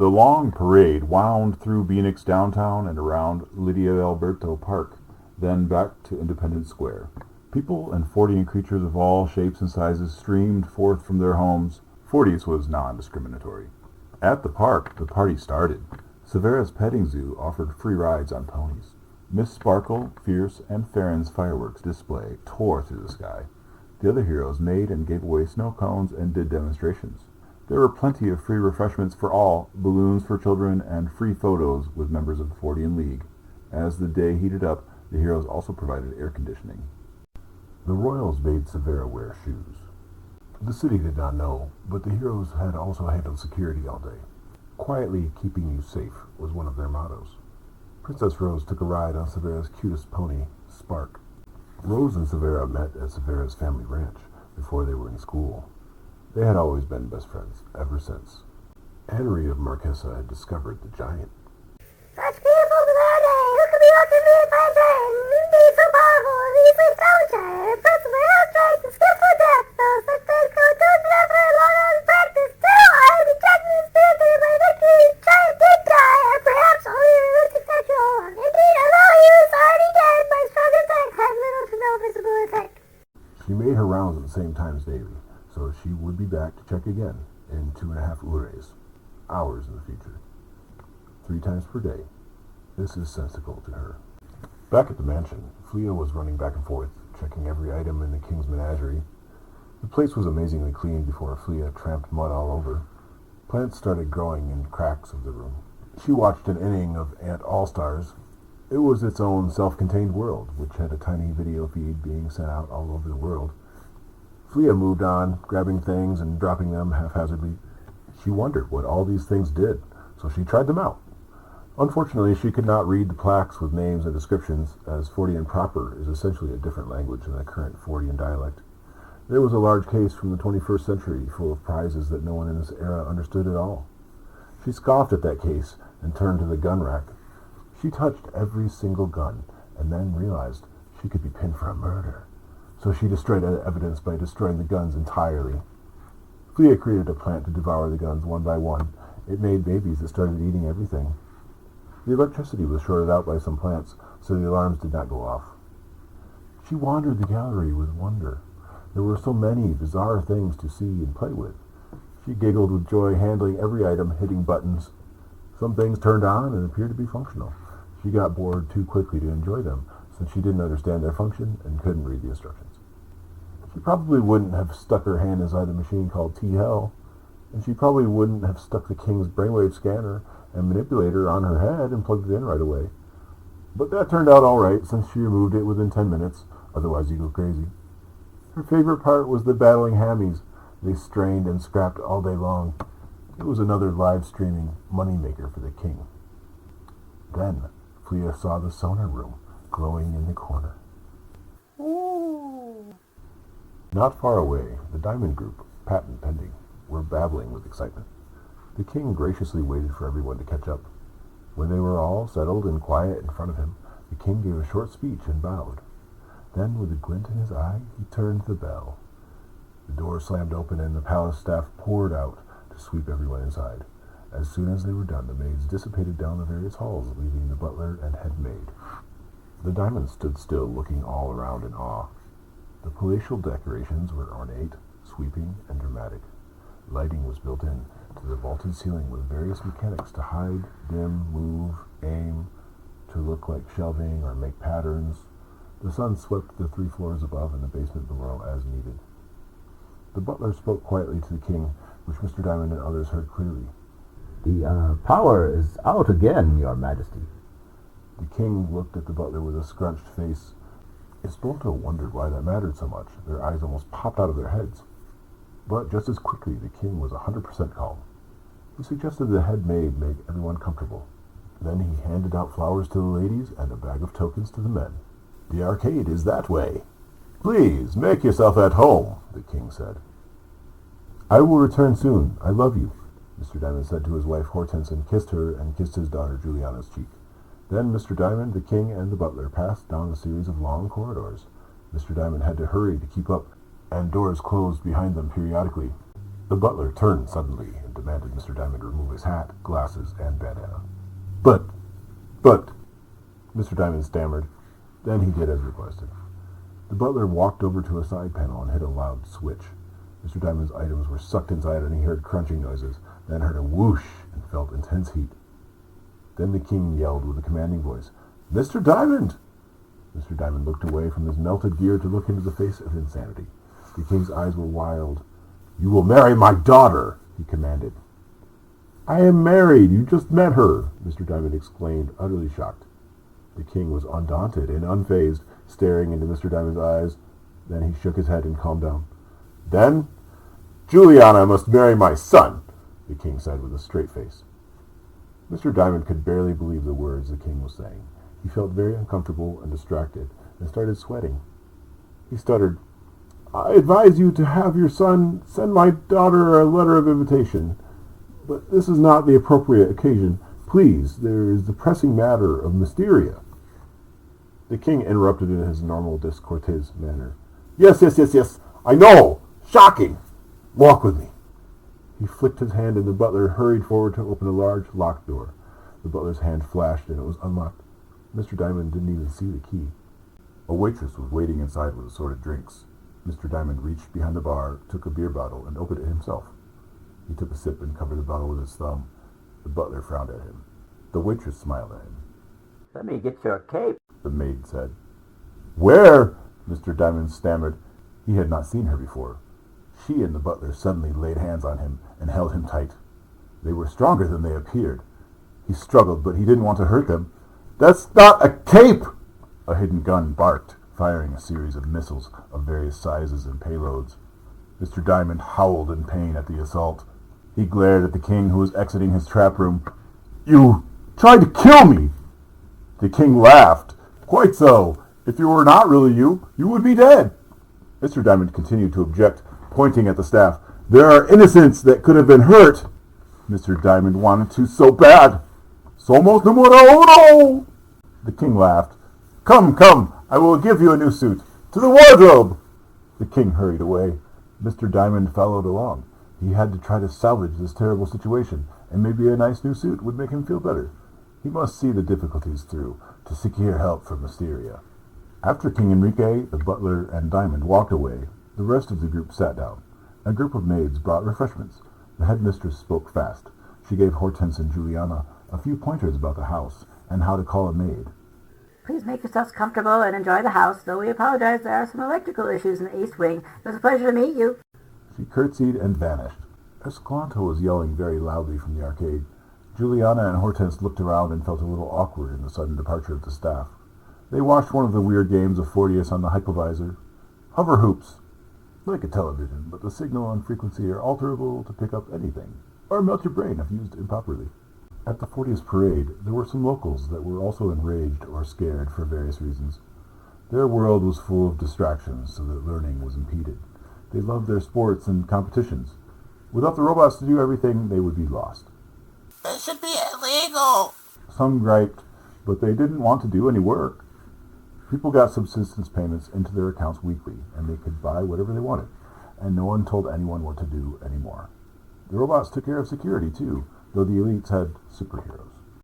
The long parade wound through Phoenix downtown and around Lydia Alberto Park, then back to Independence Square. People and Fortian creatures of all shapes and sizes streamed forth from their homes. Fortius was non-discriminatory. At the park, the party started. Severa's petting zoo offered free rides on ponies. Miss Sparkle, Fierce, and Farron's fireworks display tore through the sky. The other heroes made and gave away snow cones and did demonstrations. There were plenty of free refreshments for all, balloons for children, and free photos with members of the Fortian League. As the day heated up, the heroes also provided air conditioning. The royals made Severa wear shoes. The city did not know, but the heroes had also handled security all day. Quietly keeping you safe was one of their mottos. Princess Rose took a ride on Severa's cutest pony, Spark. Rose and Severa met at Severa's family ranch before they were in school. They had always been best friends, ever since. Annery of Marquesa had discovered the giant. Such beautiful day! Who could be watching me at my time? Be so powerful, easily challenged, impressive with our strength and skill for death. Though such things go to not very long on practice. Still, I am ejected in spirit through my victory. Giant did die, or perhaps only realistic sexual. Indeed, although he was already dead, my strong attack had little to no visible effect. She made her rounds at the same times daily, so she would be back to check again in 2.5 ures, hours in the future. 3 times per day. This is sensical to her. Back at the mansion, Flea was running back and forth, checking every item in the king's menagerie. The place was amazingly clean before Flea tramped mud all over. Plants started growing in cracks of the room. She watched an inning of Ant All-Stars. It was its own self-contained world, which had a tiny video feed being sent out all over the world. Flea moved on, grabbing things and dropping them haphazardly. She wondered what all these things did, so she tried them out. Unfortunately, she could not read the plaques with names and descriptions, as Fortian proper is essentially a different language than the current Fortian dialect. There was a large case from the 21st century full of prizes that no one in this era understood at all. She scoffed at that case and turned to the gun rack. She touched every single gun, and then realized she could be pinned for a murder. So she destroyed evidence by destroying the guns entirely. Flea created a plant to devour the guns one by one. It made babies that started eating everything. The electricity was shorted out by some plants, so the alarms did not go off. She wandered the gallery with wonder. There were so many bizarre things to see and play with. She giggled with joy, handling every item, hitting buttons. Some things turned on and appeared to be functional. She got bored too quickly to enjoy them, since she didn't understand their function and couldn't read the instructions. She probably wouldn't have stuck her hand inside the machine called T-Hell, and she probably wouldn't have stuck the king's brainwave scanner and manipulator on her head and plugged it in right away. But that turned out all right, since she removed it within 10 minutes, otherwise you go crazy. Her favorite part was the battling hammies. They strained and scrapped all day long. It was another live-streaming moneymaker for the king. Then, Flea saw the sonar room glowing in the corner. Ooh. Not far away, the Diamond Group, patent pending, were babbling with excitement. The king graciously waited for everyone to catch up. When they were all settled and quiet in front of him, the king gave a short speech and bowed. Then, with a glint in his eye, he turned the bell. The door slammed open and the palace staff poured out to sweep everyone inside. As soon as they were done, the maids dissipated down the various halls, leaving the butler and head maid. The Diamonds stood still, looking all around in awe. The palatial decorations were ornate, sweeping, and dramatic. Lighting was built in to the vaulted ceiling with various mechanics to hide, dim, move, aim, to look like shelving or make patterns. The sun swept the 3 floors above and the basement below as needed. The butler spoke quietly to the king, which Mr. Diamond and others heard clearly. The power is out again, Your Majesty. The king looked at the butler with a scrunched face. Esponto wondered why that mattered so much. Their eyes almost popped out of their heads. But just as quickly, the king was 100% calm. He suggested the head maid make everyone comfortable. Then he handed out flowers to the ladies and a bag of tokens to the men. The arcade is that way. Please, make yourself at home, the king said. I will return soon. I love you, Mr. Diamond said to his wife Hortense, and kissed her and kissed his daughter Juliana's cheek. Then Mr. Diamond, the king, and the butler passed down a series of long corridors. Mr. Diamond had to hurry to keep up, and doors closed behind them periodically. The butler turned suddenly and demanded Mr. Diamond remove his hat, glasses, and bandana. But, Mr. Diamond stammered. Then he did as requested. The butler walked over to a side panel and hit a loud switch. Mr. Diamond's items were sucked inside and he heard crunching noises, then heard a whoosh and felt intense heat. Then the king yelled with a commanding voice, "Mr. Diamond!" Mr. Diamond looked away from his melted gear to look into the face of insanity. The king's eyes were wild. "You will marry my daughter," he commanded. "I am married. You just met her," Mr. Diamond exclaimed, utterly shocked. The king was undaunted and unfazed, staring into Mr. Diamond's eyes. Then he shook his head and calmed down. "Then, Juliana must marry my son," the king said with a straight face. Mr. Diamond could barely believe the words the king was saying. He felt very uncomfortable and distracted and started sweating. He stuttered, "I advise you to have your son send my daughter a letter of invitation. But this is not the appropriate occasion. Please, there is the pressing matter of Mysteria." The king interrupted in his normal discourteous manner. Yes, I know! Shocking! Walk with me." He flicked his hand and the butler hurried forward to open a large locked door. The butler's hand flashed and it was unlocked. Mr. Diamond didn't even see the key. A waitress was waiting inside with assorted drinks. Mr. Diamond reached behind the bar, took a beer bottle, and opened it himself. He took a sip and covered the bottle with his thumb. The butler frowned at him. The waitress smiled at him. Let me get your cape. The maid said. "Where?" Mr. Diamond stammered. He had not seen her before. She and the butler suddenly laid hands on him and held him tight. They were stronger than they appeared. He struggled, but he didn't want to hurt them. "That's not a cape!" A hidden gun barked, firing a series of missiles of various sizes and payloads. Mr. Diamond howled in pain at the assault. He glared at the king, who was exiting his trap room. "You tried to kill me!" The king laughed. "Quite so. If you were not really you, you would be dead." Mr. Diamond continued to object, pointing at the staff. "There are innocents that could have been hurt." Mr. Diamond wanted to so bad. "Somos numero uno!" The king laughed. Come, I will give you a new suit. To the wardrobe!" The king hurried away. Mr. Diamond followed along. He had to try to salvage this terrible situation, and maybe a nice new suit would make him feel better. He must see the difficulties through, to secure help from Mysteria. After King Enrique, the butler, and Diamond walked away, the rest of the group sat down. A group of maids brought refreshments. The headmistress spoke fast. She gave Hortense and Juliana a few pointers about the house and how to call a maid. Please make yourselves comfortable and enjoy the house, though we apologize there are some electrical issues in the East Wing. It was a pleasure to meet you. She curtsied and vanished. Escalante was yelling very loudly from the arcade. Juliana and Hortense looked around and felt a little awkward in the sudden departure of the staff. They watched one of the weird games of Fortius on the hypovisor. Hover hoops. Like a television, but the signal and frequency are alterable to pick up anything, or melt your brain if used improperly. At the Fortius parade, there were some locals that were also enraged or scared for various reasons. Their world was full of distractions, so that learning was impeded. They loved their sports and competitions. Without the robots to do everything, they would be lost. "This should be illegal." Some griped, but they didn't want to do any work. People got subsistence payments into their accounts weekly, and they could buy whatever they wanted, and no one told anyone what to do anymore. The robots took care of security, too, though the elites had superheroes.